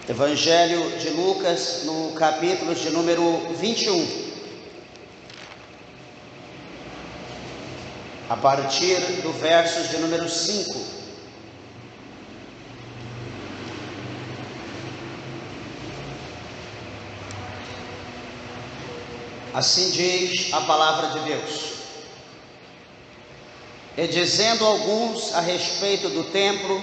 Evangelho de Lucas, no capítulo de número 21, a partir do verso de número 5. Assim diz a palavra de Deus: E dizendo alguns a respeito do templo,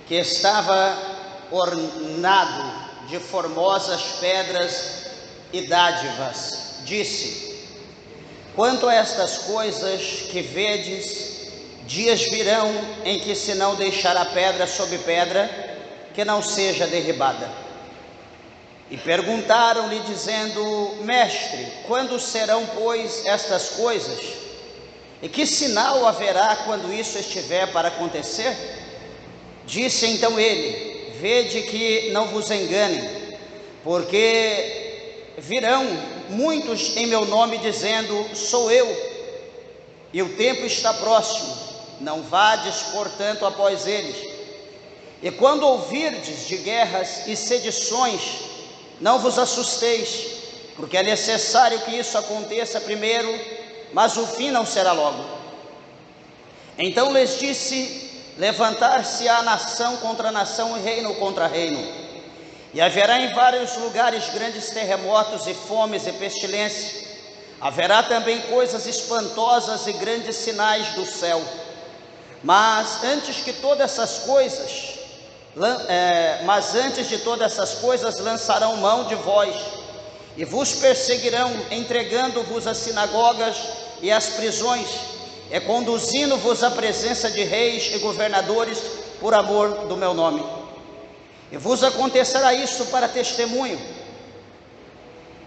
que estava ornado de formosas pedras e dádivas, disse: Quanto a estas coisas que vedes, dias virão em que se não deixará pedra sobre pedra que não seja derribada. E perguntaram-lhe, dizendo: Mestre, quando serão, pois, estas coisas? E que sinal haverá quando isso estiver para acontecer? Disse então ele: Vede que não vos enganem, porque virão muitos em meu nome dizendo: Sou eu, e o tempo está próximo, não vades, portanto, após eles. E quando ouvirdes de guerras e sedições, não vos assusteis, porque é necessário que isso aconteça primeiro, mas o fim não será logo. Então lhes disse: Levantar-se-á nação contra nação e reino contra reino, e haverá em vários lugares grandes terremotos e fomes e pestilência. Haverá também coisas espantosas e grandes sinais do céu. Mas antes de todas essas coisas lançarão mão de vós, e vos perseguirão, entregando-vos às sinagogas e às prisões, e conduzindo-vos à presença de reis e governadores por amor do meu nome. E vos acontecerá isso para testemunho.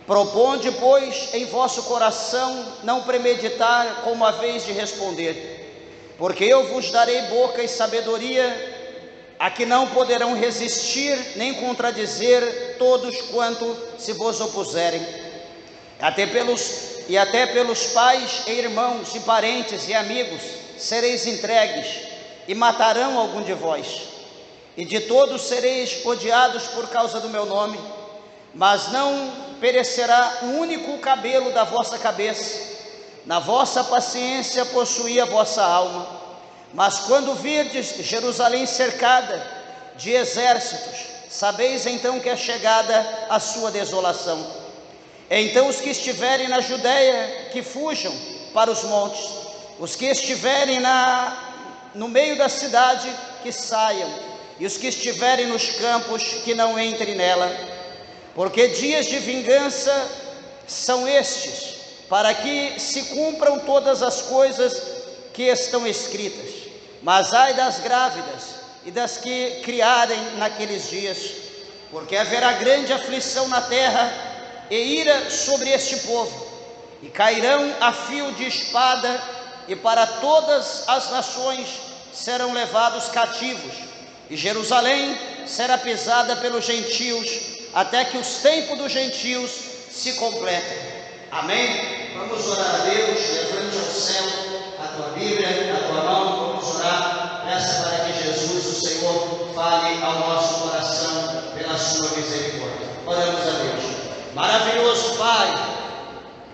Proponde, pois, em vosso coração não premeditar como haveis de responder, porque eu vos darei boca e sabedoria, a que não poderão resistir nem contradizer todos quanto se vos opuserem. Até pelos pais e irmãos e parentes e amigos sereis entregues, e matarão algum de vós, e de todos sereis odiados por causa do meu nome, mas não perecerá um único cabelo da vossa cabeça. Na vossa paciência possuí a vossa alma. Mas quando virdes Jerusalém cercada de exércitos, sabeis então que é chegada a sua desolação. Então os que estiverem na Judéia, que fujam para os montes; os que estiverem no meio da cidade, que saiam; e os que estiverem nos campos, que não entrem nela. Porque dias de vingança são estes, para que se cumpram todas as coisas que estão escritas. Mas ai das grávidas e das que criarem naqueles dias, porque haverá grande aflição na terra e ira sobre este povo, e cairão a fio de espada, e para todas as nações serão levados cativos, e Jerusalém será pisada pelos gentios, até que os tempos dos gentios se completem. Amém? Vamos orar a Deus. Levante ao céu a tua Bíblia, a tua mão. Vamos orar. Peça para que Jesus, o Senhor, fale ao nosso coração pela sua misericórdia. Oramos a Deus. Maravilhoso Pai,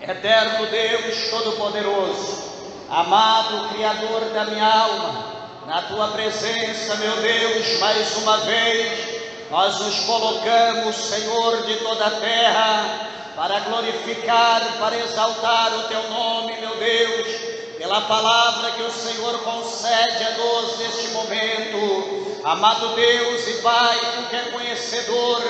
eterno Deus Todo-Poderoso, amado Criador da minha alma, na Tua presença, meu Deus, mais uma vez, nós nos colocamos, Senhor de toda a terra, para glorificar, para exaltar o Teu nome, meu Deus, pela palavra que o Senhor concede a nós neste momento. Amado Deus e Pai, Tu que é conhecedor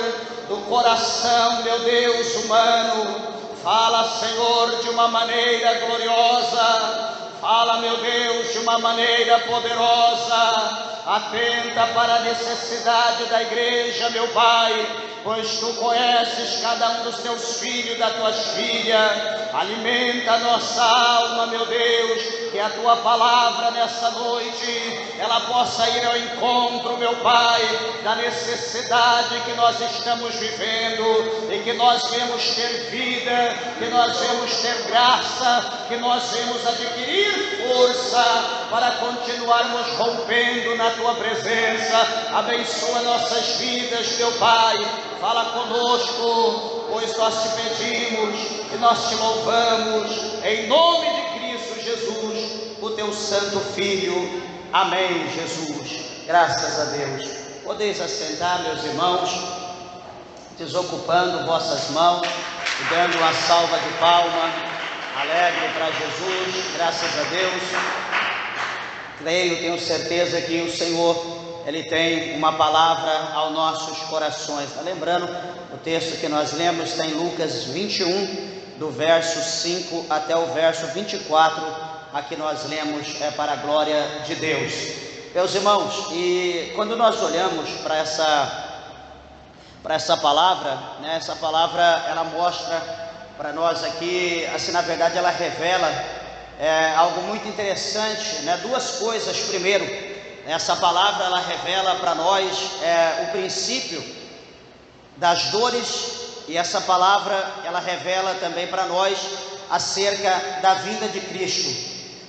do coração, meu Deus, humano, fala, Senhor, de uma maneira gloriosa, fala, meu Deus, de uma maneira poderosa, atenta para a necessidade da igreja, meu Pai, pois Tu conheces cada um dos Teus filhos, das Tuas filhas. Alimenta a nossa alma, meu Deus, que a Tua palavra nessa noite, ela possa ir ao encontro, meu Pai, da necessidade que nós estamos vivendo, e que nós vemos ter vida, que nós vemos ter graça, que nós vemos adquirir força para continuarmos rompendo na Tua presença. Abençoa nossas vidas, meu Pai, fala conosco, pois nós Te pedimos e nós Te louvamos, em nome de Cristo Jesus, o Teu Santo Filho. Amém, Jesus. Graças a Deus. Podeis assentar, meus irmãos, desocupando vossas mãos e dando uma salva de palma alegre para Jesus. Graças a Deus. Creio, tenho certeza que o Senhor, Ele tem uma palavra aos nossos corações. Tá lembrando, o texto que nós lemos está em Lucas 21, do verso 5 até o verso 24. Aqui nós lemos para a glória de Deus. Meus irmãos, e quando nós olhamos para essa palavra, né, essa palavra ela mostra para nós aqui, assim, na verdade ela revela algo muito interessante, né? Duas coisas. Primeiro, essa palavra ela revela para nós o princípio das dores, e essa palavra ela revela também para nós acerca da vinda de Cristo,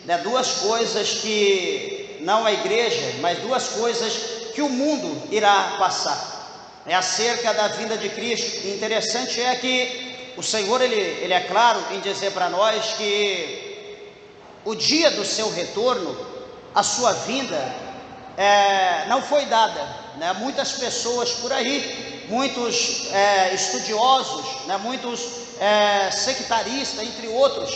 né? Duas coisas que não a igreja, mas duas coisas que o mundo irá passar, é acerca da vinda de Cristo. E interessante é que o Senhor ele é claro em dizer para nós que o dia do seu retorno, a sua vinda, não foi dada, né? Muitas pessoas por aí, muitos estudiosos, né? Muitos sectaristas, entre outros,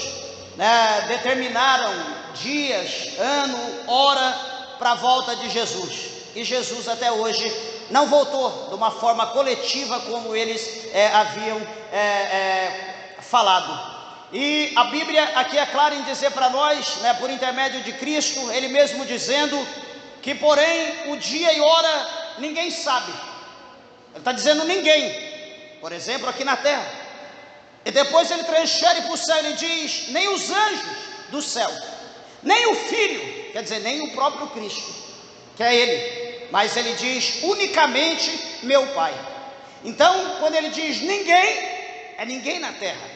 né? Determinaram dias, ano, hora para a volta de Jesus, e Jesus até hoje não voltou de uma forma coletiva como eles haviam falado. E a Bíblia aqui é clara em dizer para nós, né, por intermédio de Cristo, Ele mesmo dizendo que, porém, o dia e hora ninguém sabe. Ele está dizendo ninguém, por exemplo, aqui na terra. E depois ele transfere para o céu, ele diz: nem os anjos do céu, nem o Filho, quer dizer, nem o próprio Cristo, que é Ele, mas ele diz unicamente meu Pai. Então, quando ele diz ninguém, é ninguém na terra.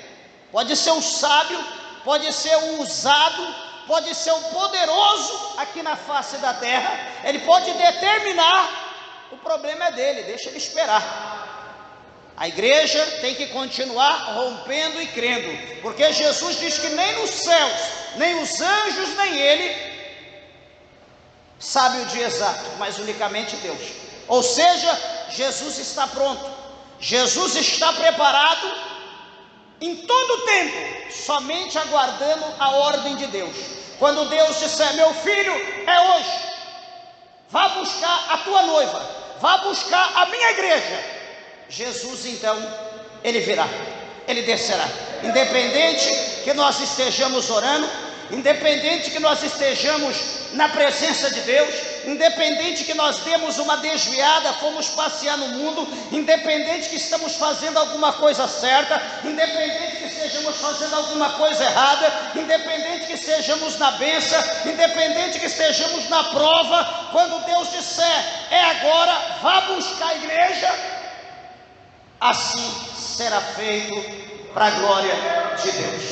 Pode ser o sábio, pode ser o usado, pode ser o poderoso aqui na face da terra. Ele pode determinar, o problema é dele, deixa ele esperar. A igreja tem que continuar rompendo e crendo, porque Jesus diz que nem nos céus, nem os anjos, nem ele sabe o dia exato, mas unicamente Deus. Ou seja, Jesus está pronto, Jesus está preparado em todo o tempo, somente aguardando a ordem de Deus. Quando Deus disser: meu filho, é hoje, vá buscar a tua noiva, vá buscar a minha igreja, Jesus então, ele virá, ele descerá. Independente que nós estejamos orando, independente que nós estejamos na presença de Deus, independente que nós demos uma desviada, fomos passear no mundo, independente que estamos fazendo alguma coisa certa, independente que estejamos fazendo alguma coisa errada, independente que estejamos na bênção, independente que estejamos na prova, quando Deus disser: é agora, vá buscar a igreja, assim será feito para a glória de Deus.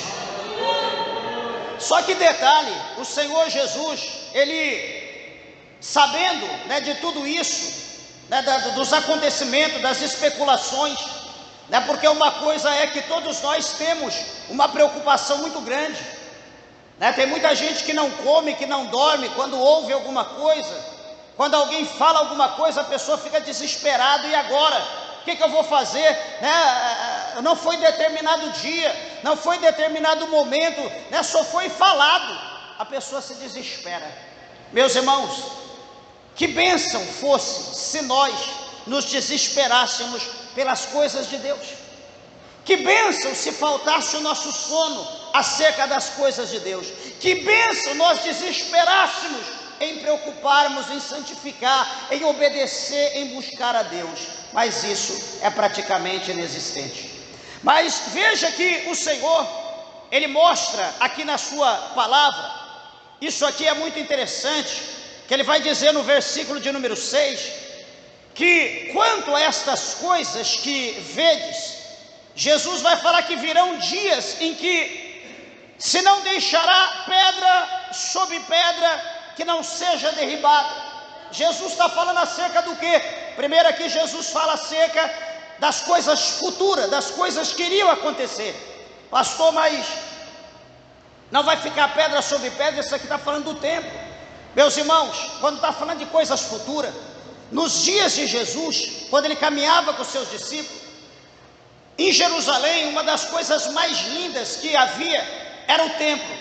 Só que detalhe, o Senhor Jesus, ele, sabendo, né, de tudo isso, né, dos acontecimentos, das especulações, né, porque uma coisa é que todos nós temos uma preocupação muito grande, né? Tem muita gente que não come, que não dorme quando ouve alguma coisa. Quando alguém fala alguma coisa, a pessoa fica desesperada: e agora? O que eu vou fazer? Né? Não foi determinado dia, não foi determinado momento, né? Só foi falado. A pessoa se desespera. Meus irmãos, que bênção fosse se nós nos desesperássemos pelas coisas de Deus. Que bênção se faltasse o nosso sono acerca das coisas de Deus. Que bênção nós desesperássemos em preocuparmos, em santificar, em obedecer, em buscar a Deus, mas isso é praticamente inexistente. Mas veja que o Senhor, Ele mostra aqui na sua palavra, isso aqui é muito interessante, que Ele vai dizer no versículo de número 6, que quanto a estas coisas que vedes, Jesus vai falar que virão dias em que se não deixará pedra sobre pedra que não seja derribada. Jesus está falando acerca do quê? Primeiro aqui Jesus fala acerca das coisas futuras, das coisas que iriam acontecer. Pastor, mas não vai ficar pedra sobre pedra? Isso aqui está falando do tempo. Meus irmãos, quando está falando de coisas futuras, nos dias de Jesus, quando Ele caminhava com os seus discípulos, em Jerusalém, uma das coisas mais lindas que havia era o templo.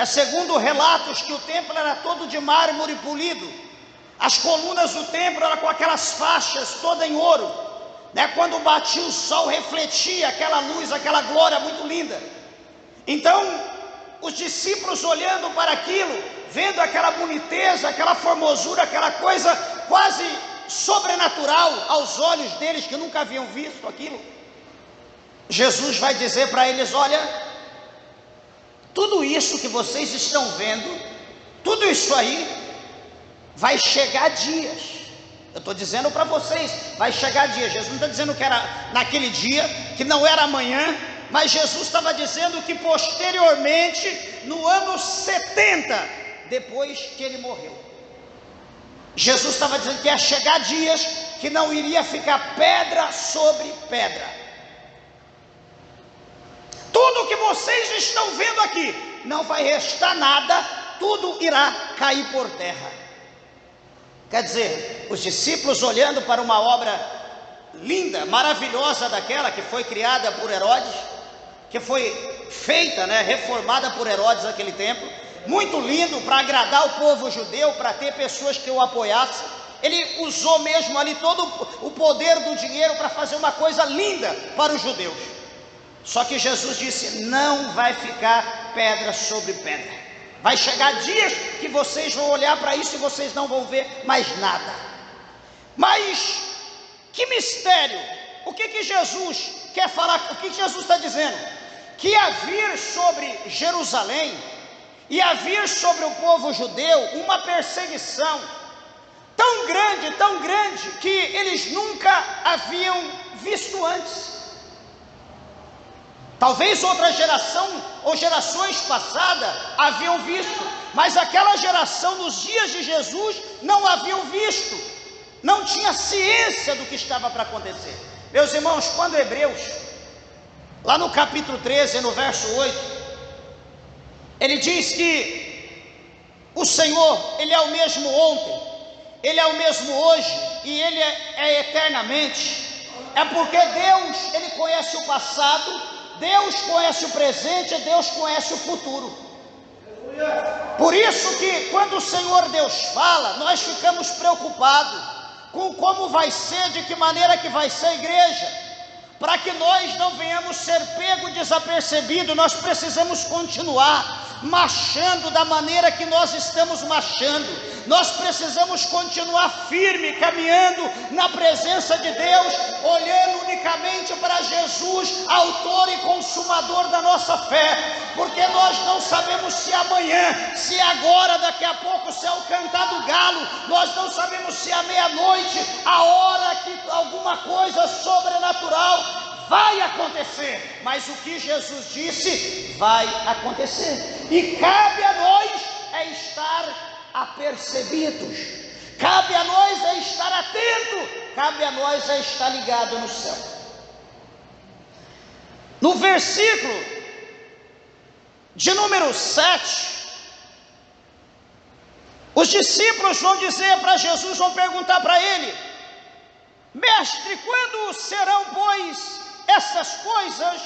Segundo relatos, que o templo era todo de mármore polido. As colunas do templo eram com aquelas faixas todas em ouro. Quando batia o sol, refletia aquela luz, aquela glória muito linda. Então, os discípulos olhando para aquilo, vendo aquela boniteza, aquela formosura, aquela coisa quase sobrenatural aos olhos deles, que nunca haviam visto aquilo, Jesus vai dizer para eles: olha, tudo isso que vocês estão vendo, tudo isso aí, vai chegar dias. Eu estou dizendo para vocês, vai chegar dias. Jesus não está dizendo que era naquele dia, que não era amanhã, mas Jesus estava dizendo que posteriormente, no ano 70, depois que Ele morreu, Jesus estava dizendo que ia chegar dias que não iria ficar pedra sobre pedra. Tudo que vocês estão vendo aqui, não vai restar nada, tudo irá cair por terra. Quer dizer, os discípulos olhando para uma obra linda, maravilhosa daquela, que foi criada por Herodes, que foi feita, reformada por Herodes naquele tempo, muito lindo, para agradar o povo judeu, para ter pessoas que o apoiassem. Ele usou mesmo ali todo o poder do dinheiro para fazer uma coisa linda para os judeus. Só que Jesus disse: não vai ficar pedra sobre pedra. Vai chegar dias que vocês vão olhar para isso e vocês não vão ver mais nada. Mas que mistério! O que Jesus quer falar? O que Jesus está dizendo? Que ia vir sobre Jerusalém, ia vir sobre o povo judeu uma perseguição tão grande, que eles nunca haviam visto antes. Talvez outra geração ou gerações passadas haviam visto, mas aquela geração nos dias de Jesus não haviam visto, não tinha ciência do que estava para acontecer. Meus irmãos, quando Hebreus, lá no capítulo 13, no verso 8, ele diz que o Senhor, Ele é o mesmo ontem, Ele é o mesmo hoje e Ele é eternamente. É porque Deus, Ele conhece o passado, Deus conhece o presente, Deus conhece o futuro. Por isso que quando o Senhor Deus fala, nós ficamos preocupados com como vai ser, de que maneira que vai ser a igreja. Para que nós não venhamos ser pego desapercebido, nós precisamos continuar marchando da maneira que nós estamos marchando. Nós precisamos continuar firme, caminhando na presença de Deus, olhando unicamente para Jesus, autor e consumador da nossa fé, porque nós não sabemos se amanhã, se agora, daqui a pouco, se é o cantar do galo, nós não sabemos se à meia-noite, a hora que alguma coisa sobrenatural vai acontecer, mas o que Jesus disse vai acontecer, e cabe a nós estar apercebidos, cabe a nós estar atento, cabe a nós estar ligado no céu. No versículo de número 7, os discípulos vão dizer para Jesus, vão perguntar para ele: mestre, quando serão, pois, essas coisas?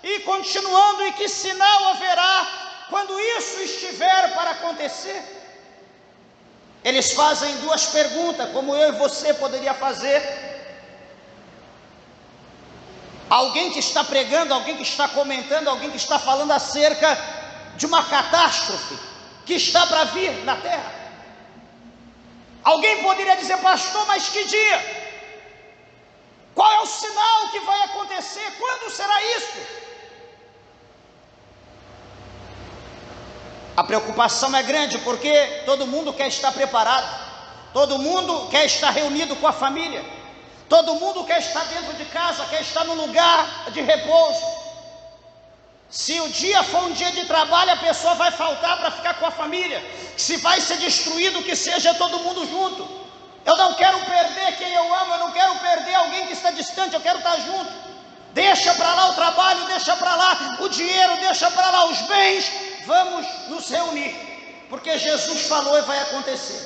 E continuando, e que sinal haverá quando isso estiver para acontecer? Eles fazem duas perguntas, como eu e você poderia fazer. Alguém que está pregando, alguém que está comentando, alguém que está falando acerca de uma catástrofe que está para vir na terra. Alguém poderia dizer: pastor, mas que dia? Qual é o sinal que vai acontecer? Quando será isso? A preocupação é grande, porque todo mundo quer estar preparado, todo mundo quer estar reunido com a família, todo mundo quer estar dentro de casa, quer estar no lugar de repouso. Se o dia for um dia de trabalho, a pessoa vai faltar para ficar com a família. Se vai ser destruído, que seja todo mundo junto. Eu não quero perder quem eu amo, eu não quero perder alguém que está distante, eu quero estar junto. Deixa para lá o trabalho, deixa para lá o dinheiro, deixa para lá os bens, vamos nos reunir, porque Jesus falou e vai acontecer.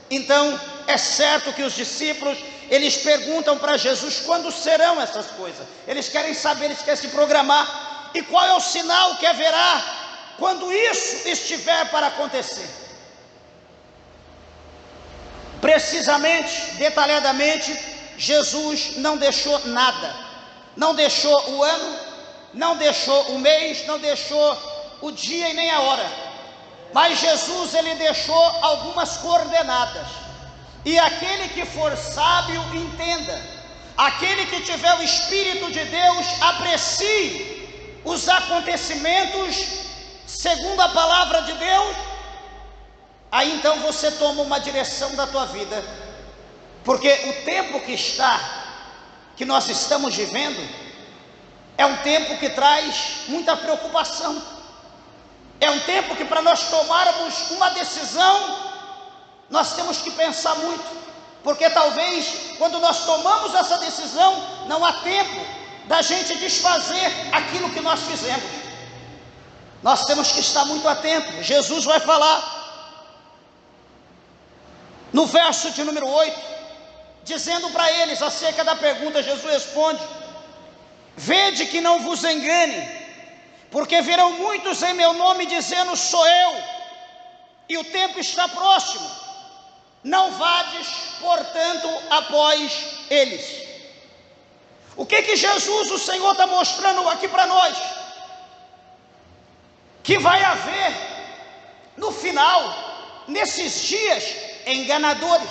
Então é certo que os discípulos, eles perguntam para Jesus quando serão essas coisas. Eles querem saber, eles querem se programar. E qual é o sinal que haverá quando isso estiver para acontecer? Precisamente, detalhadamente, Jesus não deixou nada. Não deixou o ano, não deixou o mês, não deixou o dia e nem a hora. Mas Jesus, ele deixou algumas coordenadas. E aquele que for sábio, entenda. Aquele que tiver o Espírito de Deus, aprecie os acontecimentos segundo a palavra de Deus. Aí então você toma uma direção da tua vida, porque o tempo que nós estamos vivendo, é um tempo que traz muita preocupação. É um tempo que, para nós tomarmos uma decisão, nós temos que pensar muito, porque talvez quando nós tomamos essa decisão, não há tempo da gente desfazer aquilo que nós fizemos. Nós temos que estar muito atentos. Jesus vai falar no verso de número 8, dizendo para eles acerca da pergunta. Jesus responde: vede que não vos engane, porque virão muitos em meu nome dizendo: sou eu, e o tempo está próximo. Não vades, portanto, após eles. O que Jesus, o Senhor, está mostrando aqui para nós? Que vai haver no final, nesses dias, enganadores.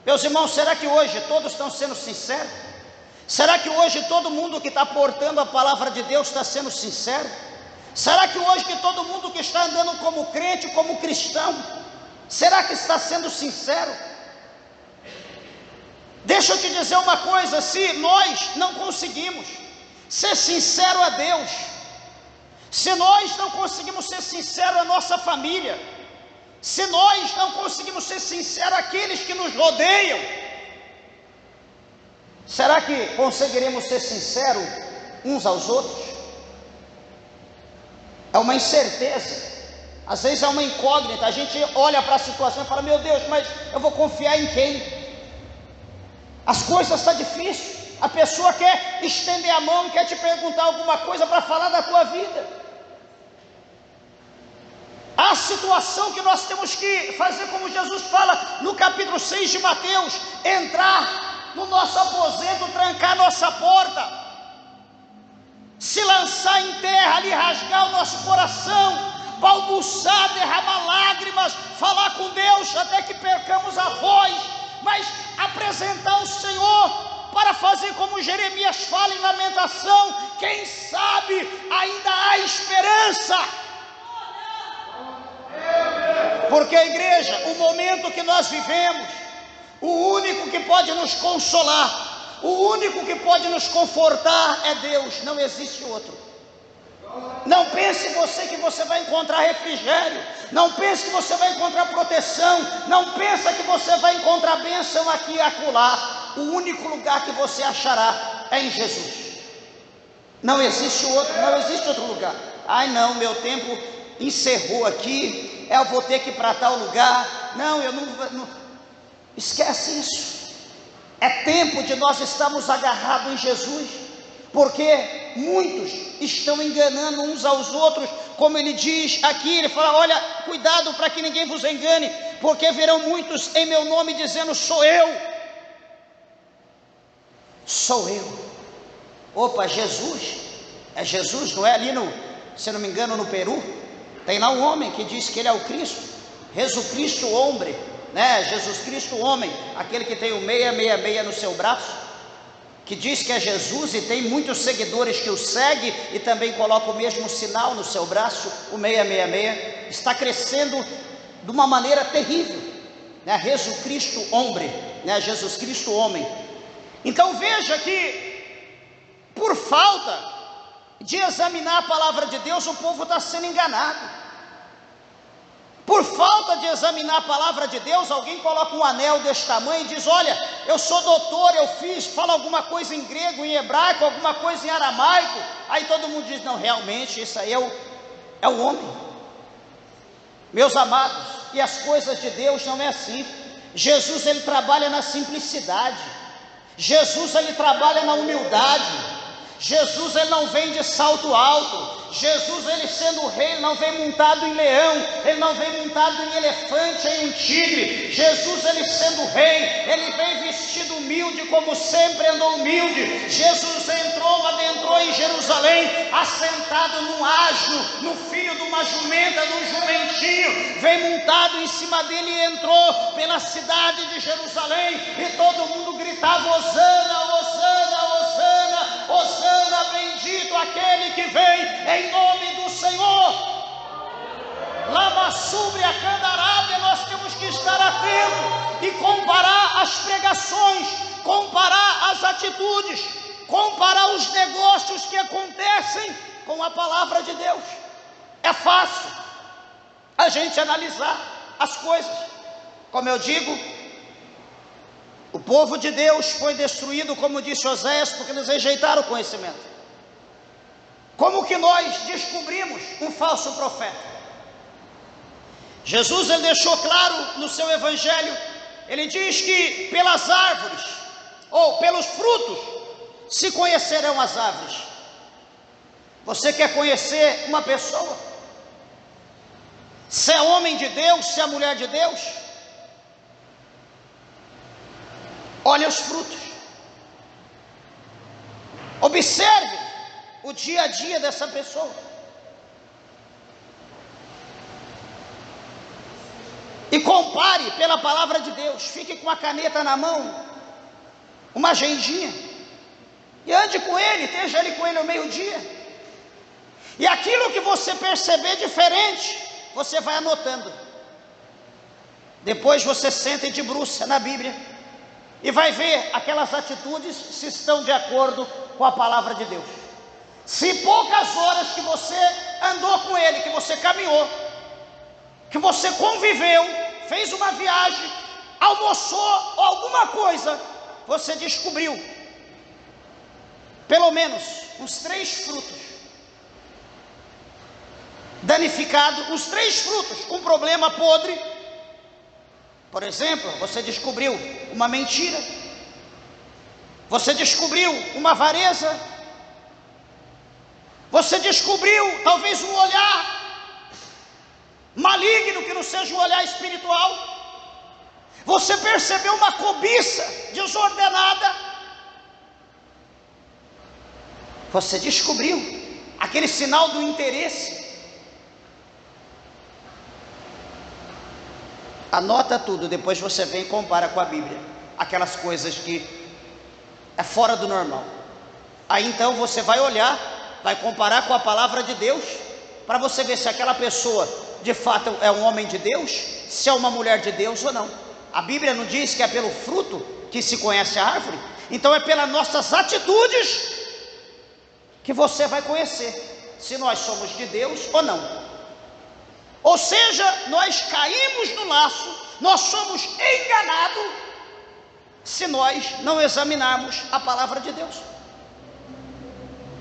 Meus irmãos, será que hoje todos estão sendo sinceros? Será que hoje todo mundo que está portando a palavra de Deus está sendo sincero? Será que hoje que todo mundo que está andando como crente, como cristão, será que está sendo sincero? Deixa eu te dizer uma coisa: se nós não conseguimos ser sincero a Deus, se nós não conseguimos ser sincero à nossa família, se nós não conseguimos ser sinceros àqueles que nos rodeiam, será que conseguiremos ser sinceros uns aos outros? É uma incerteza, às vezes é uma incógnita. A gente olha para a situação e fala: meu Deus, mas eu vou confiar em quem? As coisas estão difíceis, a pessoa quer estender a mão, quer te perguntar alguma coisa para falar da tua vida. A situação que nós temos que fazer como Jesus fala no capítulo 6 de Mateus: entrar no nosso aposento, trancar nossa porta, se lançar em terra, ali rasgar o nosso coração, balbuçar, derramar lágrimas, falar com Deus até que percamos a voz, mas apresentar o Senhor, para fazer como Jeremias fala em Lamentação: quem sabe ainda há esperança. Porque a igreja, o momento que nós vivemos, o único que pode nos consolar, o único que pode nos confortar é Deus, não existe outro. Não pense você que você vai encontrar refrigério, não pense que você vai encontrar proteção, não pense que você vai encontrar bênção aqui e acolá. O único lugar que você achará é em Jesus. Não existe outro, não existe outro lugar. Ai não, meu tempo encerrou aqui, eu vou ter que ir para tal lugar. Não, eu não. Esquece isso. É tempo de nós estarmos agarrados em Jesus, porque muitos estão enganando uns aos outros, como ele diz aqui. Ele fala: olha, cuidado para que ninguém vos engane, porque virão muitos em meu nome dizendo: sou eu. Sou eu. Opa, Jesus, é Jesus, não é? Ali no, se não me engano, no Peru, tem lá um homem que diz que ele é o Cristo, Jesucristo homem, né? Jesus Cristo homem, aquele que tem o 666 no seu braço, que diz que é Jesus e tem muitos seguidores que o seguem e também coloca o mesmo sinal no seu braço, o 666, está crescendo de uma maneira terrível, né? Jesus Cristo homem, né? Jesus Cristo homem. Então veja que por falta de examinar a palavra de Deus, o povo está sendo enganado. Por falta de examinar a palavra de Deus, alguém coloca um anel desse tamanho e diz: olha, eu sou doutor, eu falo alguma coisa em grego, em hebraico, alguma coisa em aramaico. Aí todo mundo diz: não, realmente isso aí é o homem. Meus amados, e as coisas de Deus não é assim. Jesus, ele trabalha na simplicidade. Jesus, ele trabalha na humildade. Jesus, ele não vem de salto alto. Jesus, ele sendo rei, ele não vem montado em leão, ele não vem montado em elefante, em um tigre. Jesus, ele sendo rei, ele vem vestido humilde, como sempre andou humilde. Jesus adentrou em Jerusalém, assentado num asno, no filho de uma jumenta, num jumentinho, vem montado em cima dele e entrou pela cidade de Jerusalém, e todo mundo gritava: Hosana, Hosana, Hosana, Hosana, bendito aquele que vem em nome do Senhor. Lama sobre a Candarábia, nós temos que estar atentos e comparar as pregações, comparar as atitudes, comparar os negócios que acontecem com a palavra de Deus. É fácil a gente analisar as coisas. Como eu digo, o povo de Deus foi destruído, como disse Oséias, porque eles rejeitaram o conhecimento. Como que nós descobrimos um falso profeta? Jesus, ele deixou claro no seu evangelho, ele diz que pelas árvores, ou pelos frutos, se conhecerão as árvores. Você quer conhecer uma pessoa? Se é homem de Deus, se é mulher de Deus, olha os frutos. Observe o dia a dia dessa pessoa. E compare pela palavra de Deus. Fique com a caneta na mão, uma agendinha, e ande com ele, esteja ele com ele ao meio-dia. E aquilo que você perceber diferente, você vai anotando. Depois você senta e debruça na Bíblia e vai ver aquelas atitudes se estão de acordo com a palavra de Deus. Se poucas horas que você andou com ele, que você caminhou, que você conviveu, fez uma viagem, almoçou ou alguma coisa, você descobriu pelo menos uns 3 frutos danificados, uns 3 frutos com problema podre. Por exemplo, você descobriu uma mentira, você descobriu uma avareza, você descobriu talvez um olhar maligno que não seja um olhar espiritual, você percebeu uma cobiça desordenada, você descobriu aquele sinal do interesse. Anota tudo, depois você vem e compara com a Bíblia, aquelas coisas que é fora do normal. Aí então você vai olhar, vai comparar com a palavra de Deus, para você ver se aquela pessoa de fato é um homem de Deus, se é uma mulher de Deus ou não. A Bíblia não diz que é pelo fruto que se conhece a árvore? Então é pelas nossas atitudes que você vai conhecer se nós somos de Deus ou não. Ou seja, nós caímos no laço, nós somos enganados se nós não examinarmos a palavra de Deus.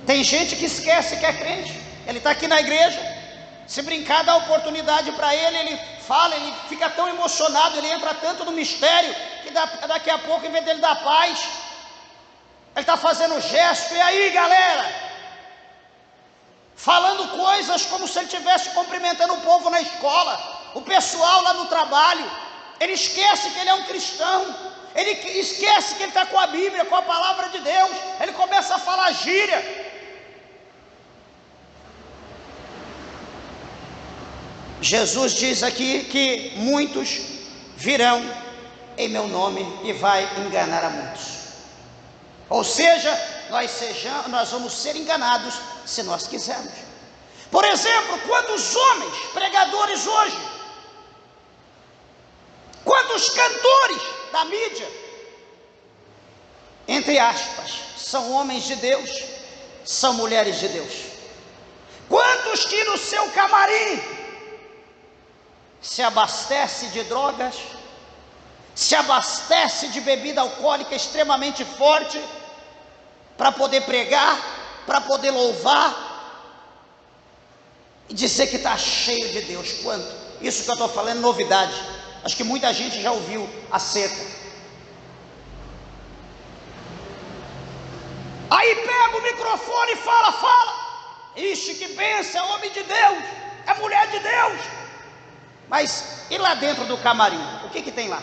Tem gente que esquece que é crente, ele está aqui na igreja, se brincar dá oportunidade para ele, ele fala, ele fica tão emocionado, ele entra tanto no mistério, que daqui a pouco, em vez dele dar paz, ele está fazendo gesto, e aí galera, falando coisas como se ele estivesse cumprimentando o povo na escola, o pessoal lá no trabalho. Ele esquece que ele é um cristão, ele esquece que ele está com a Bíblia, com a palavra de Deus, ele começa a falar gíria. Jesus diz aqui que muitos virão em meu nome e vai enganar a muitos. Ou seja, nós vamos ser enganados se nós quisermos. Por exemplo, quantos homens pregadores hoje, quantos cantores da mídia, entre aspas, são homens de Deus, são mulheres de Deus. Quantos que no seu camarim se abastece de drogas, se abastece de bebida alcoólica extremamente forte, para poder pregar, para poder louvar, e dizer que está cheio de Deus. Quanto? Isso que eu estou falando é novidade, acho que muita gente já ouviu acerca. Aí pega o microfone e fala, ixi, que bênção, é homem de Deus, é mulher de Deus. Mas e lá dentro do camarim, o que tem lá?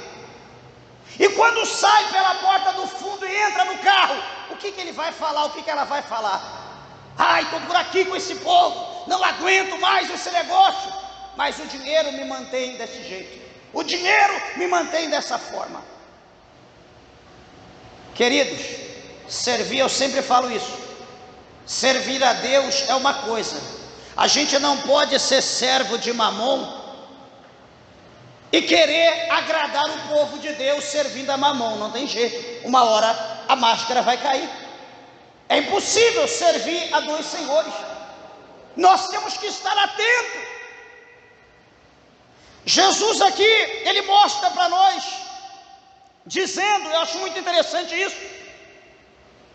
E quando sai pela porta do fundo e entra no carro, o que ele vai falar, o que ela vai falar? Ai, estou por aqui com esse povo, não aguento mais esse negócio, mas o dinheiro me mantém desse jeito, o dinheiro me mantém dessa forma. Queridos, servir, eu sempre falo isso, servir a Deus é uma coisa, a gente não pode ser servo de Mamon e querer agradar o povo de Deus servindo a Mamon. Não tem jeito, uma hora a máscara vai cair. É impossível servir a dois senhores. Nós temos que estar atentos. Jesus aqui, ele mostra para nós, dizendo, eu acho muito interessante isso,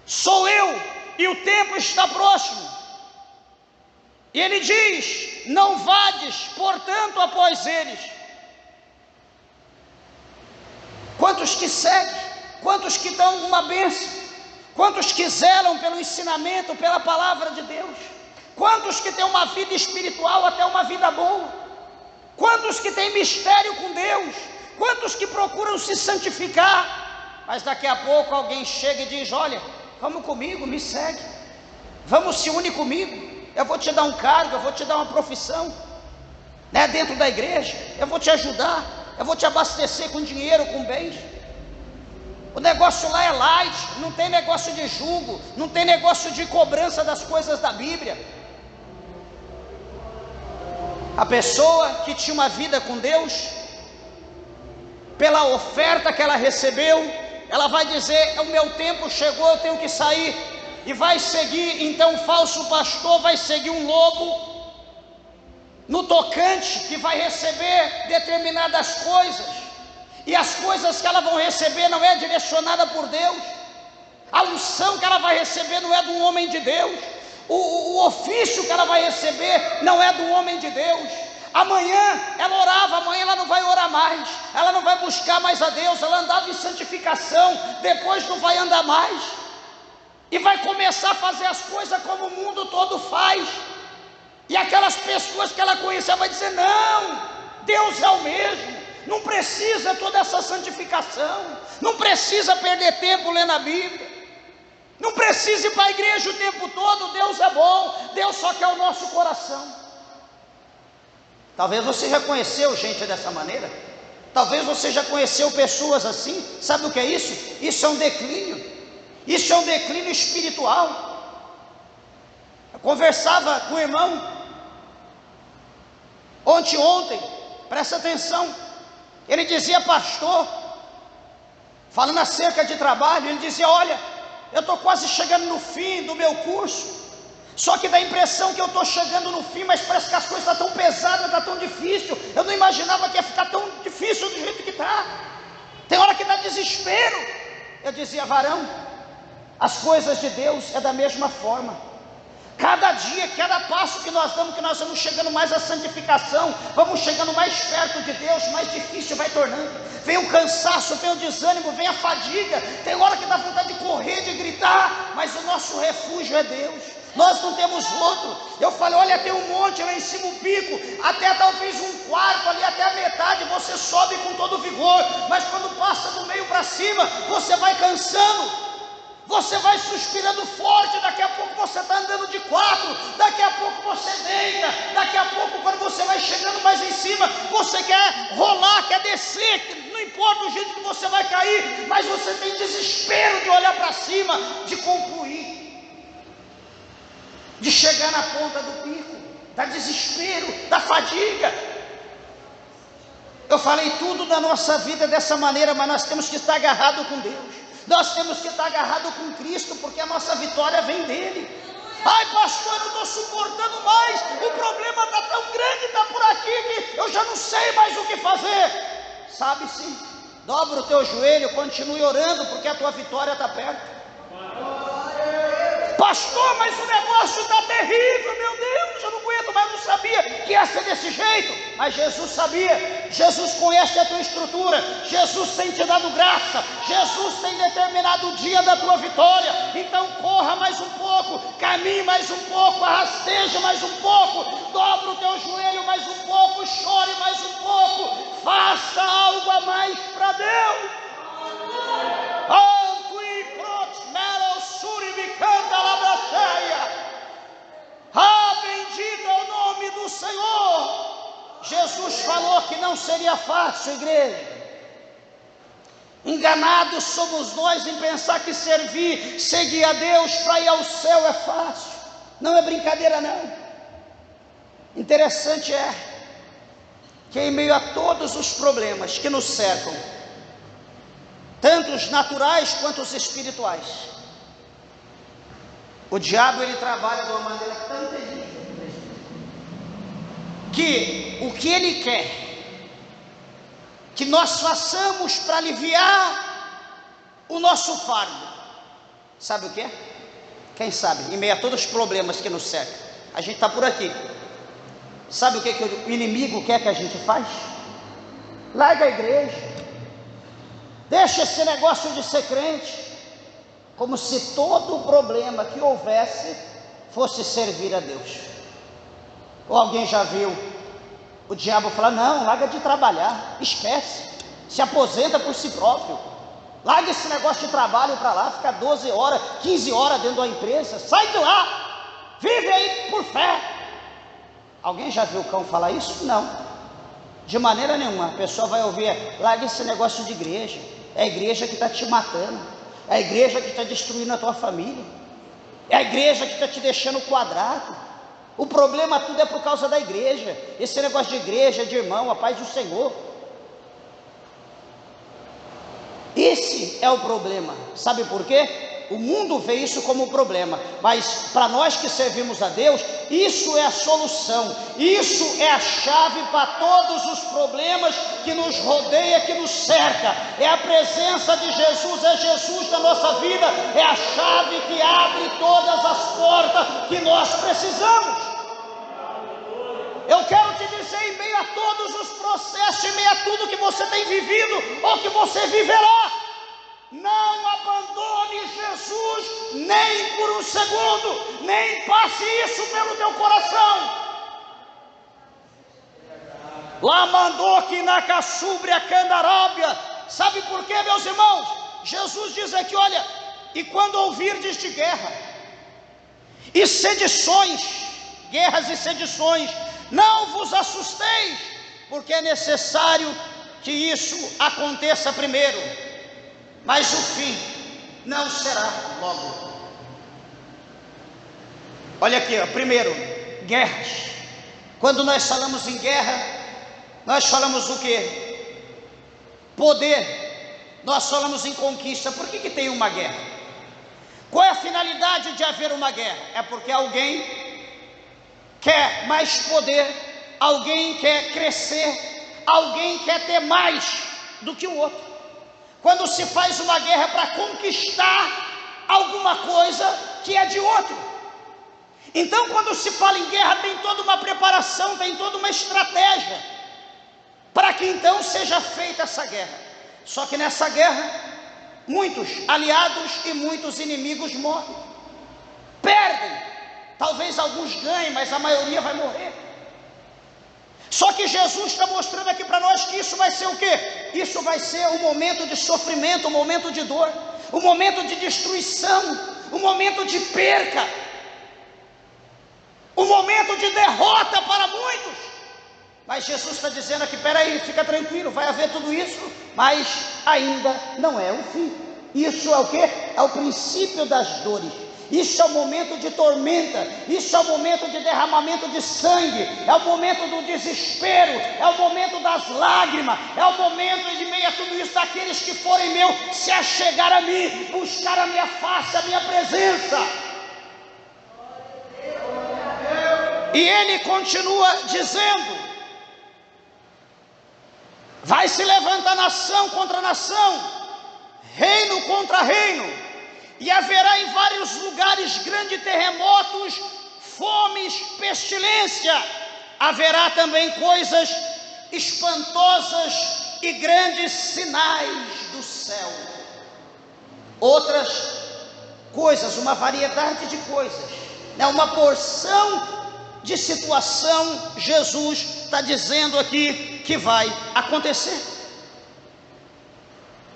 sou eu e o tempo está próximo. E ele diz, não vades, portanto, após eles. Quantos que seguem, quantos que dão uma bênção, quantos que zelam pelo ensinamento, pela palavra de Deus, quantos que têm uma vida espiritual, até uma vida boa, quantos que têm mistério com Deus, quantos que procuram se santificar, mas daqui a pouco alguém chega e diz, olha, vamos comigo, me segue, vamos se unir comigo, eu vou te dar um cargo, eu vou te dar uma profissão, né, dentro da igreja, eu vou te ajudar, eu vou te abastecer com dinheiro, com bens. O negócio lá é light, não tem negócio de julgo, não tem negócio de cobrança das coisas da Bíblia. A pessoa que tinha uma vida com Deus, pela oferta que ela recebeu, ela vai dizer, o meu tempo chegou, eu tenho que sair, e vai seguir, então o falso pastor vai seguir um lobo, no tocante, que vai receber determinadas coisas, e as coisas que ela vão receber não é direcionada por Deus, a unção que ela vai receber não é de um homem de Deus, o ofício que ela vai receber não é do homem de Deus. Amanhã ela orava, amanhã ela não vai orar mais, ela não vai buscar mais a Deus, ela andava em santificação, depois não vai andar mais, e vai começar a fazer as coisas como o mundo todo faz. E aquelas pessoas que ela conhecia vai dizer, não, Deus é o mesmo, não precisa toda essa santificação, não precisa perder tempo lendo a Bíblia, não precisa ir para a igreja o tempo todo, Deus é bom, Deus só quer o nosso coração. Talvez você já conheceu gente dessa maneira, talvez você já conheceu pessoas assim. Sabe o que é isso? Isso é um declínio, isso é um declínio espiritual. Eu conversava com o irmão ontem, presta atenção, ele dizia, pastor, falando acerca de trabalho, ele dizia, olha, eu estou quase chegando no fim do meu curso, só que dá a impressão que eu estou chegando no fim, mas parece que as coisas estão tão pesadas, está tão difícil, eu não imaginava que ia ficar tão difícil do jeito que está, tem hora que dá desespero. Eu dizia, varão, as coisas de Deus é da mesma forma. Cada dia, cada passo que nós damos, que nós vamos chegando mais à santificação, vamos chegando mais perto de Deus, mais difícil vai tornando. Vem o cansaço, vem o desânimo, vem a fadiga, tem hora que dá vontade de correr, de gritar, mas o nosso refúgio é Deus, nós não temos outro. Eu falei, olha, tem um monte lá em cima, um pico, até talvez um quarto ali, até a metade, você sobe com todo vigor, mas quando passa do meio para cima, você vai cansando, você vai suspirando forte, daqui a pouco você está andando de 4, daqui a pouco você deita, daqui a pouco quando você vai chegando mais em cima, você quer rolar, quer descer, não importa o jeito que você vai cair, mas você tem desespero de olhar para cima, de concluir, de chegar na ponta do pico, dá desespero, dá fadiga. Eu falei tudo da nossa vida dessa maneira, mas nós temos que estar agarrados com Deus, nós temos que estar agarrados com Cristo, porque a nossa vitória vem dele. Ai, pastor, eu não estou suportando mais, o problema está tão grande, está por aqui, que eu já não sei mais o que fazer. Sabe sim, dobra o teu joelho, continue orando, porque a tua vitória está perto. Pastor, mas o negócio está terrível, meu Deus, eu não aguento, mas eu não sabia que ia ser desse jeito. Mas Jesus sabia, Jesus conhece a tua estrutura, Jesus tem te dado graça, Jesus tem determinado o dia da tua vitória. Então corra mais um pouco, caminhe mais um pouco, arrasteje mais um pouco, dobra o teu joelho mais um pouco, chore mais um pouco, faça algo a mais para Deus. Bendito é o nome do Senhor. Jesus falou que não seria fácil, igreja. Enganados somos nós em pensar que seguir a Deus para ir ao céu é fácil. Não é brincadeira não. Interessante é que em meio a todos os problemas que nos cercam, tanto os naturais quanto os espirituais, o diabo ele trabalha de uma maneira tão terrível, que o que ele quer que nós façamos para aliviar o nosso fardo, sabe o que é? Quem sabe, em meio a todos os problemas que nos cercam, a gente está por aqui, sabe o que o inimigo quer que a gente faz? Larga a igreja, deixa esse negócio de ser crente, como se todo o problema que houvesse fosse servir a Deus. Ou alguém já viu o diabo falar: não, larga de trabalhar, esquece, se aposenta por si próprio, larga esse negócio de trabalho para lá, fica 12 horas, 15 horas dentro da empresa, sai de lá, vive aí por fé. Alguém já viu o cão falar isso? Não, de maneira nenhuma. A pessoa vai ouvir: larga esse negócio de igreja, é a igreja que está te matando, é a igreja que está destruindo a tua família, é a igreja que está te deixando quadrado. O problema tudo é por causa da igreja. Esse negócio de igreja, de irmão, a paz do Senhor. Esse é o problema. Sabe por quê? O mundo vê isso como um problema, mas para nós que servimos a Deus, isso é a solução, isso é a chave para todos os problemas que nos rodeia, que nos cerca. É a presença de Jesus, é Jesus na nossa vida, é a chave que abre todas as portas que nós precisamos. Eu quero te dizer, em meio a todos os processos, em meio a tudo que você tem vivido ou que você viverá, não abandone Jesus nem por um segundo, nem passe isso pelo teu coração. Lá mandou que na caçúbria candarábia. Sabe por quê, meus irmãos? Jesus diz aqui: olha, e quando ouvirdes de guerra e sedições, guerras e sedições, não vos assusteis, porque é necessário que isso aconteça primeiro, mas o fim não será logo. Olha aqui, ó, primeiro, guerras. Quando nós falamos em guerra, nós falamos o quê? Poder. Nós falamos em conquista. Por que tem uma guerra? Qual é a finalidade de haver uma guerra? É porque alguém quer mais poder, alguém quer crescer, alguém quer ter mais do que o outro. Quando se faz uma guerra é para conquistar alguma coisa que é de outro. Então, quando se fala em guerra, tem toda uma preparação, tem toda uma estratégia para que então seja feita essa guerra. Só que nessa guerra, muitos aliados e muitos inimigos morrem, perdem. Talvez alguns ganhem, mas a maioria vai morrer. Só que Jesus está mostrando aqui para nós que isso vai ser o quê? Isso vai ser um momento de sofrimento, um momento de dor, um momento de destruição, um momento de perca, um momento de derrota para muitos. Mas Jesus está dizendo aqui: peraí, fica tranquilo, vai haver tudo isso, mas ainda não é o fim. Isso é o que? É o princípio das dores. Isso é o momento de tormenta, isso é o momento de derramamento de sangue, é o momento do desespero, é o momento das lágrimas, é o momento de meio a tudo isso, daqueles que forem meus se achegar a mim, buscar a minha face, a minha presença. E ele continua dizendo: vai se levantar nação contra nação, reino contra reino, e haverá em vários lugares grandes terremotos, fomes, pestilência. Haverá também coisas espantosas e grandes sinais do céu. Outras coisas, uma variedade de coisas, uma porção de situação, Jesus está dizendo aqui que vai acontecer.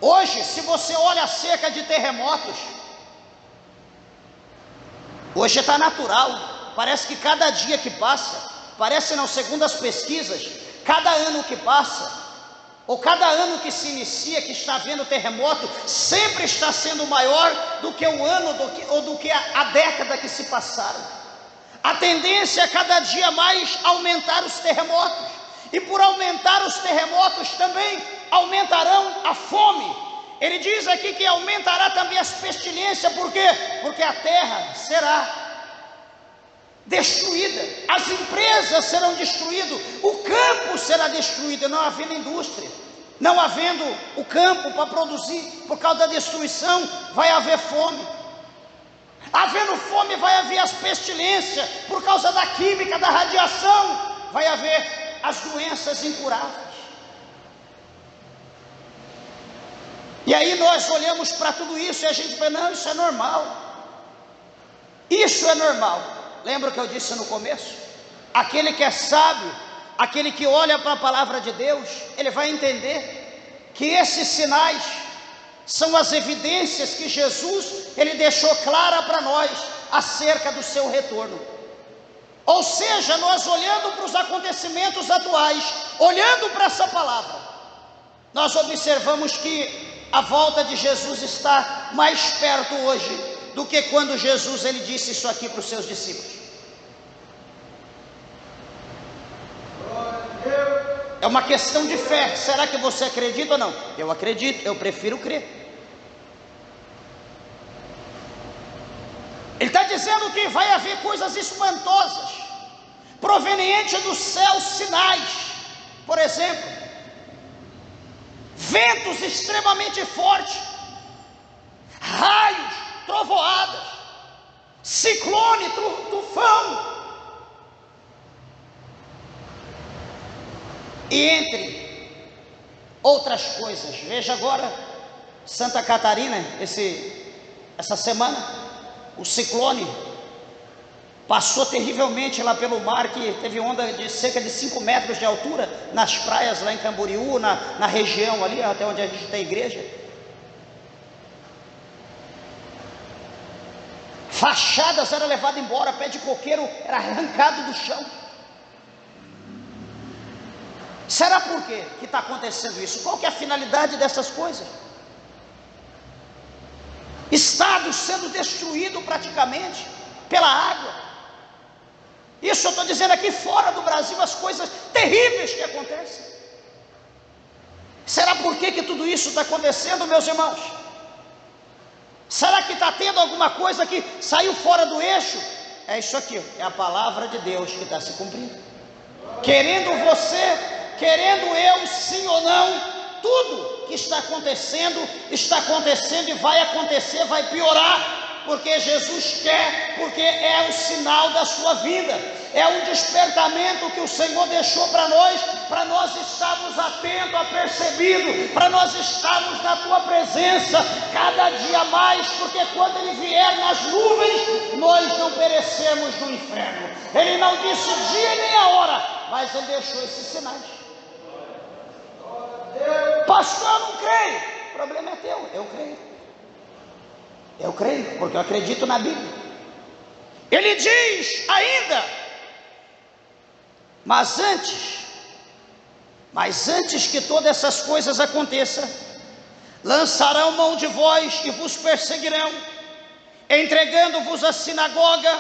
Hoje, se você olha acerca de terremotos, hoje está natural, parece que cada dia que passa, parece não, segundo as pesquisas, cada ano que passa, ou cada ano que se inicia, que está havendo terremoto, sempre está sendo maior do que o ano, ou do que a década que se passaram. A tendência é cada dia mais aumentar os terremotos, e por aumentar os terremotos também aumentarão a fome. Ele diz aqui que aumentará também as pestilências. Por quê? Porque a terra será destruída, as empresas serão destruídas, o campo será destruído, não havendo indústria, não havendo o campo para produzir, por causa da destruição, vai haver fome. Havendo fome, vai haver as pestilências, por causa da química, da radiação, vai haver as doenças incuráveis. E aí nós olhamos para tudo isso e a gente pensa: não, isso é normal. Isso é normal. Lembra o que eu disse no começo? Aquele que é sábio, aquele que olha para a palavra de Deus, ele vai entender que esses sinais são as evidências que Jesus, ele deixou clara para nós acerca do seu retorno. Ou seja, nós olhando para os acontecimentos atuais, olhando para essa palavra, nós observamos que a volta de Jesus está mais perto hoje do que quando Jesus ele disse isso aqui para os seus discípulos. É uma questão de fé. Será que você acredita ou não? Eu acredito, eu prefiro crer. Ele está dizendo que vai haver coisas espantosas, provenientes do céu, sinais. Por exemplo, ventos extremamente fortes, raios, trovoadas, ciclone, tufão. E entre outras coisas, veja agora, Santa Catarina, essa semana, o ciclone passou terrivelmente lá pelo mar, que teve onda de cerca de 5 metros de altura, nas praias lá em Camboriú, na região ali, até onde a gente tem igreja. Fachadas eram levadas embora, pé de coqueiro era arrancado do chão. Será por quê que está acontecendo isso? Qual que é a finalidade dessas coisas? Estados sendo destruídos praticamente pela água. Isso eu estou dizendo aqui fora do Brasil, as coisas terríveis que acontecem. Será por que tudo isso está acontecendo, meus irmãos? Será que está tendo alguma coisa que saiu fora do eixo? É isso aqui, é a palavra de Deus que está se cumprindo. Querendo você, querendo eu, sim ou não, tudo que está acontecendo e vai acontecer, vai piorar, porque Jesus quer, porque é o sinal da sua vida, é um despertamento que o Senhor deixou para nós estarmos atentos, apercebidos, para nós estarmos na tua presença cada dia mais, porque quando Ele vier nas nuvens, nós não perecemos no inferno. Ele não disse o dia nem a hora, mas Ele deixou esses sinais. Pastor, eu não creio. O problema é teu, eu creio. Eu creio, porque eu acredito na Bíblia. Ele diz ainda: mas antes Mas antes que todas essas coisas aconteçam, lançarão mão de vós e vos perseguirão, entregando-vos à sinagoga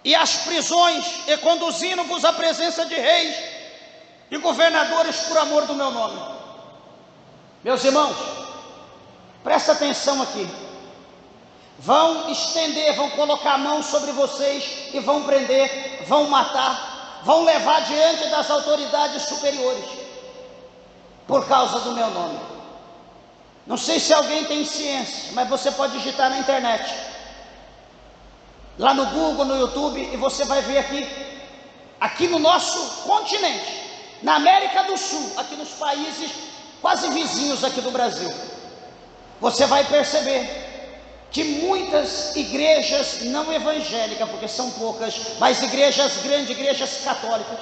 e às prisões, e conduzindo-vos à presença de reis e governadores por amor do meu nome. Meus irmãos, presta atenção aqui. Vão estender, vão colocar a mão sobre vocês e vão prender, vão matar, vão levar diante das autoridades superiores por causa do meu nome. Não sei se alguém tem ciência, mas você pode digitar na internet, lá no Google, no YouTube, e você vai ver aqui no nosso continente, na América do Sul, aqui nos países quase vizinhos aqui do Brasil, você vai perceber que muitas igrejas não evangélicas, porque são poucas, mas igrejas grandes, igrejas católicas,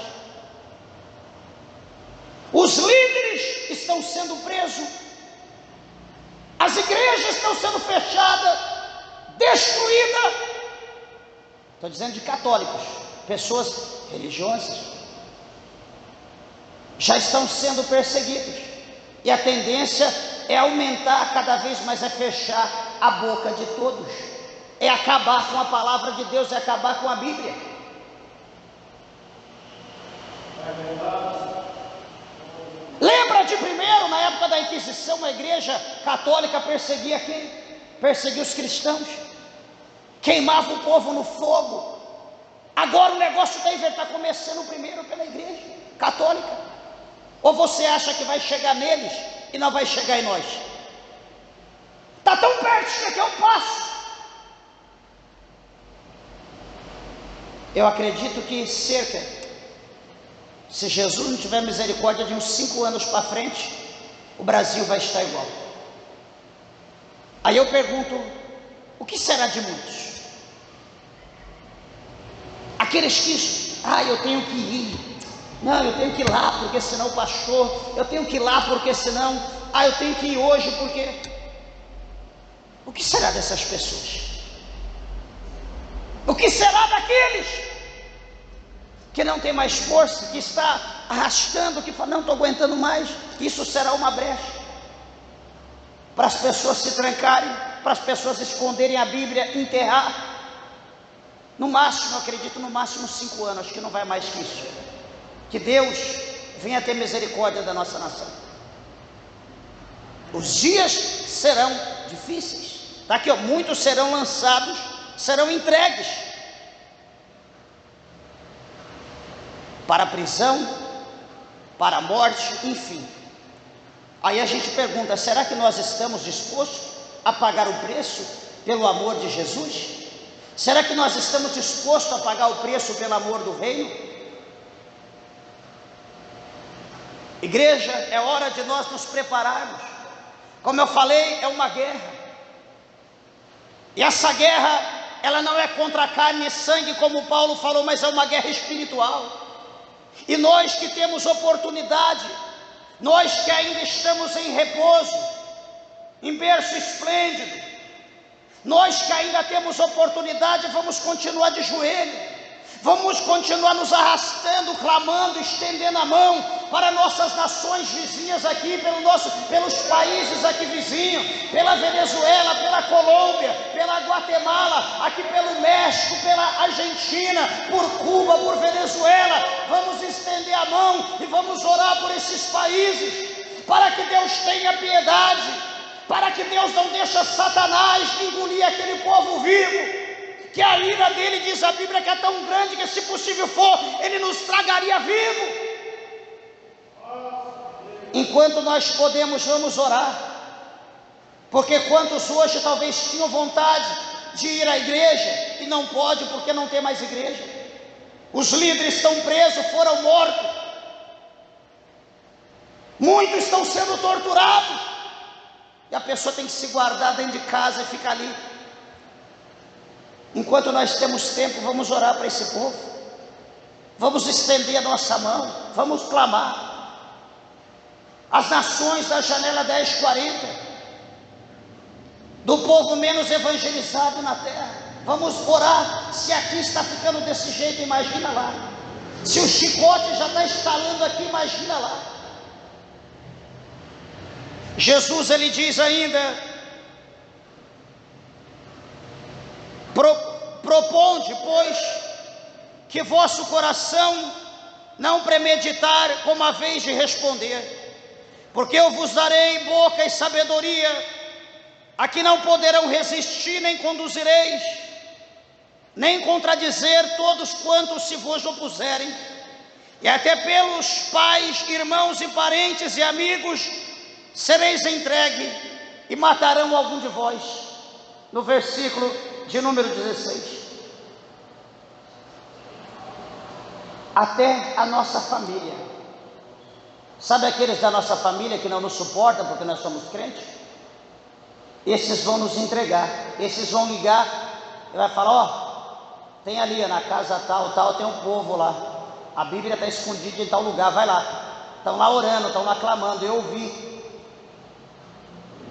os líderes estão sendo presos, as igrejas estão sendo fechadas, destruídas. Estou dizendo de católicos, pessoas religiosas, já estão sendo perseguidos, e a tendência é aumentar cada vez mais, é fechar a boca de todos, é acabar com a palavra de Deus, é acabar com a Bíblia. Lembra de primeiro, na época da Inquisição, a igreja católica perseguia quem? Perseguia os cristãos, queimava o povo no fogo. Agora o negócio está começando primeiro pela igreja católica. Ou você acha que vai chegar neles e não vai chegar em nós? Está tão perto que é um passo. Eu acredito que se Jesus não tiver misericórdia, de uns 5 anos para frente, o Brasil vai estar igual. Aí eu pergunto, o que será de muitos? Aqueles que, eu tenho que ir, não, eu tenho que ir lá, porque senão o pastor, eu tenho que ir lá, porque senão, eu tenho que ir hoje, porque... O que será dessas pessoas? O que será daqueles que não tem mais força, que está arrastando, que fala, não estou aguentando mais? Isso será uma brecha para as pessoas se trancarem, para as pessoas esconderem a Bíblia, enterrar. No máximo, eu acredito, no máximo 5 anos, acho que não vai mais que isso. Que Deus venha ter misericórdia da nossa nação. Os dias serão difíceis. Está aqui, muitos serão lançados, serão entregues para a prisão, para a morte, enfim. Aí a gente pergunta, será que nós estamos dispostos a pagar o preço pelo amor de Jesus? Será que nós estamos dispostos a pagar o preço pelo amor do reino? Igreja, é hora de nós nos prepararmos. Como eu falei, é uma guerra. E essa guerra, ela não é contra carne e sangue, como Paulo falou, mas é uma guerra espiritual. E nós que temos oportunidade, nós que ainda estamos em repouso, em berço esplêndido, nós que ainda temos oportunidade, vamos continuar de joelho, vamos continuar nos arrastando, clamando, estendendo a mão para nossas nações vizinhas aqui, pelos países aqui vizinhos, pela Venezuela, pela Colômbia, pela Guatemala, aqui pelo México, pela Argentina, por Cuba, por Venezuela. Vamos estender a mão e vamos orar por esses países, para que Deus tenha piedade, para que Deus não deixe Satanás engolir aquele povo vivo, que a ira dele, diz a Bíblia, que é tão grande que, se possível for, ele nos tragaria vivo. Enquanto nós podemos, vamos orar, porque quantos hoje talvez tinham vontade de ir à igreja e não pode, porque não tem mais igreja. Os líderes estão presos, foram mortos, muitos estão sendo torturados, e a pessoa tem que se guardar dentro de casa e ficar ali. Enquanto nós temos tempo, vamos orar para esse povo, vamos estender a nossa mão, vamos clamar. As nações da janela 1040, do povo menos evangelizado na terra, vamos orar. Se aqui está ficando desse jeito, imagina lá. Se o chicote já está estalando aqui, imagina lá. Jesus, ele diz ainda: proponde, pois, que vosso coração não premeditar como a vez de responder, porque eu vos darei boca e sabedoria, a que não poderão resistir, nem conduzireis, nem contradizer todos quantos se vos opuserem, e até pelos pais, irmãos e parentes e amigos sereis entregue, e matarão algum de vós. No versículo de número 16. Até a nossa família. Sabe aqueles da nossa família que não nos suportam porque nós somos crentes? Esses vão nos entregar, esses vão ligar e vai falar: ó, tem ali na casa tal, tem um povo lá, a Bíblia está escondida em tal lugar, vai lá, estão lá orando, estão lá clamando, eu ouvi.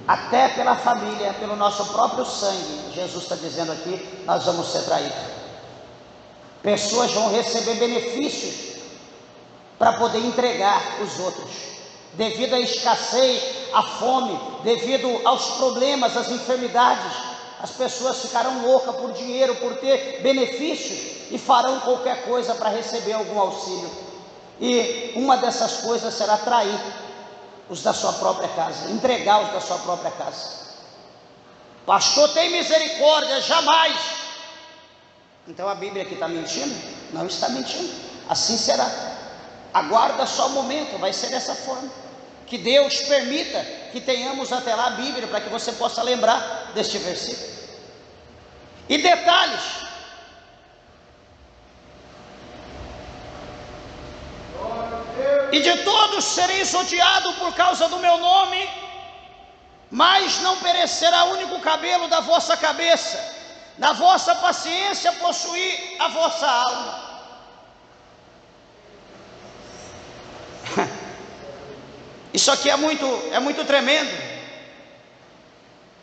Até pela família, pelo nosso próprio sangue, Jesus está dizendo aqui, nós vamos ser traídos. Pessoas vão receber benefícios para poder entregar os outros, devido à escassez, à fome, devido aos problemas, às enfermidades. As pessoas ficarão loucas por dinheiro, por ter benefícios, e farão qualquer coisa para receber algum auxílio. E uma dessas coisas será trair os da sua própria casa, entregar os da sua própria casa. Pastor, tem misericórdia, jamais. Então a Bíblia aqui está mentindo? Não está mentindo, assim será. Aguarda só o momento, vai ser dessa forma. Que Deus permita que tenhamos até lá a Bíblia, para que você possa lembrar deste versículo. E detalhes: e de todos sereis odiados por causa do meu nome, mas não perecerá único cabelo da vossa cabeça. Na vossa paciência possuí a vossa alma. Isso aqui é muito tremendo.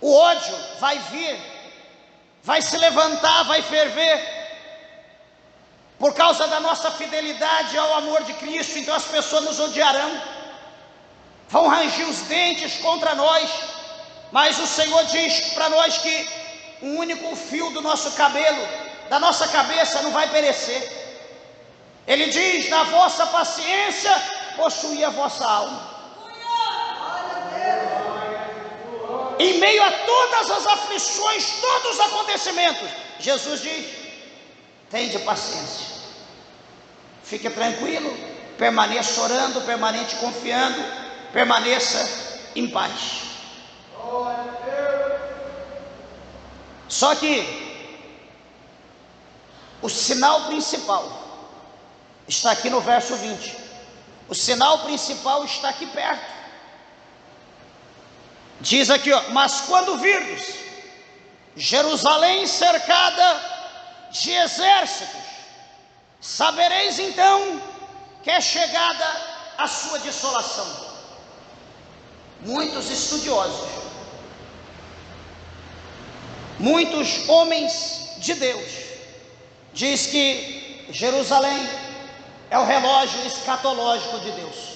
O ódio vai vir, vai se levantar, vai ferver, por causa da nossa fidelidade ao amor de Cristo. Então as pessoas nos odiarão, vão ranger os dentes contra nós, mas o Senhor diz para nós que um único fio do nosso cabelo, da nossa cabeça, não vai perecer. Ele diz: na vossa paciência possuí a vossa alma. Em meio a todas as aflições, todos os acontecimentos, Jesus diz: tende paciência, fique tranquilo, permaneça orando, permaneça confiando, permaneça em paz. Só que o sinal principal está aqui no verso 20. O sinal principal está aqui perto. Diz aqui, ó: mas quando virdes Jerusalém cercada de exércitos, sabereis então que é chegada a sua desolação. Muitos estudiosos, muitos homens de Deus, diz que Jerusalém é o relógio escatológico de Deus.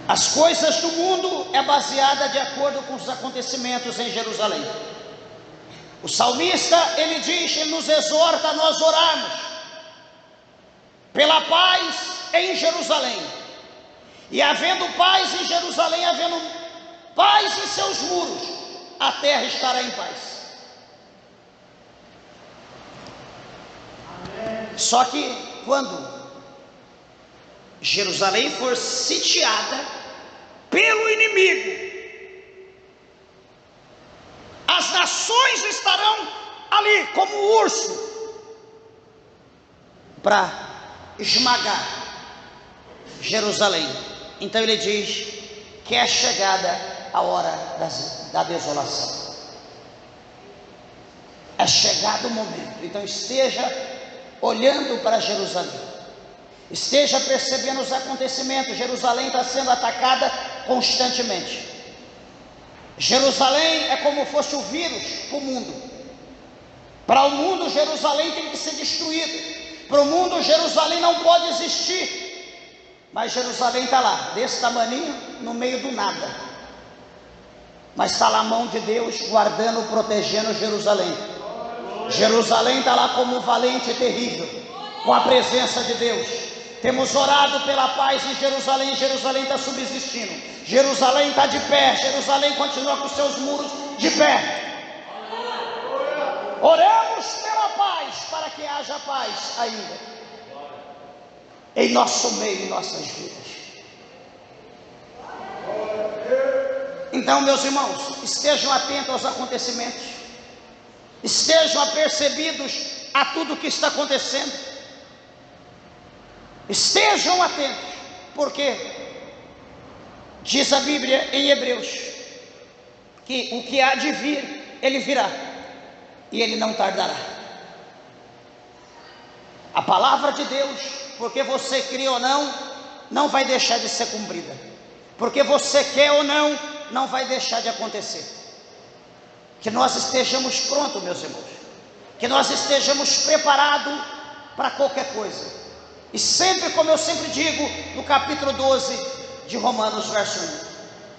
As coisas do mundo é baseada de acordo com os acontecimentos em Jerusalém. O salmista, ele diz, ele nos exorta a nós orarmos pela paz em Jerusalém. E havendo paz em Jerusalém, havendo paz em seus muros, a terra estará em paz. Só que quando Jerusalém for sitiada pelo inimigo, as nações estarão ali como urso para esmagar Jerusalém. Então ele diz que é chegada a hora da desolação, é chegado o momento. Então esteja olhando para Jerusalém, esteja percebendo os acontecimentos. Jerusalém está sendo atacada constantemente. Jerusalém é como fosse o vírus para o mundo. Para o mundo, Jerusalém tem que ser destruído. Para o mundo, Jerusalém não pode existir, mas Jerusalém está lá, desse tamaninho, no meio do nada. Mas está lá a mão de Deus guardando, protegendo Jerusalém. Jerusalém está lá como um valente e terrível, com a presença de Deus. Temos orado pela paz em Jerusalém. Jerusalém está subsistindo, Jerusalém está de pé, Jerusalém continua com seus muros de pé. Oramos pela paz, para que haja paz ainda em nosso meio, em nossas vidas. Então, meus irmãos, estejam atentos aos acontecimentos, estejam apercebidos a tudo que está acontecendo, estejam atentos, porque diz a Bíblia em Hebreus que o que há de vir, ele virá, e ele não tardará. A palavra de Deus, porque você crê ou não, não vai deixar de ser cumprida. Porque você quer ou não, não vai deixar de acontecer. Que nós estejamos prontos, meus irmãos, que nós estejamos preparados para qualquer coisa. E sempre, como eu sempre digo, no capítulo 12 de Romanos, verso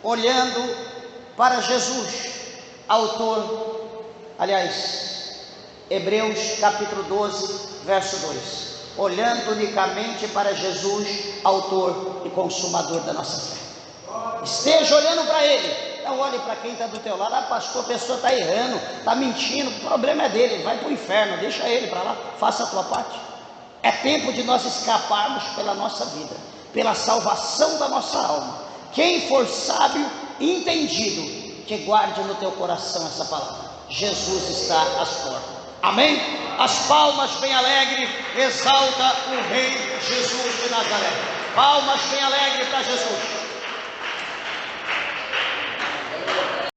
1, olhando para Jesus, autor, Hebreus capítulo 12, verso 2, olhando unicamente para Jesus, autor e consumador da nossa fé. Esteja olhando para Ele, não olhe para quem está do teu lado. Ah, pastor, a pessoa está errando, está mentindo, o problema é dele, vai para o inferno, deixa ele para lá, faça a tua parte. É tempo de nós escaparmos pela nossa vida, pela salvação da nossa alma. Quem for sábio e entendido, que guarde no teu coração essa palavra: Jesus está às portas. Amém? As palmas bem alegre, exalta o Rei Jesus de Nazaré. Palmas bem alegre para Jesus.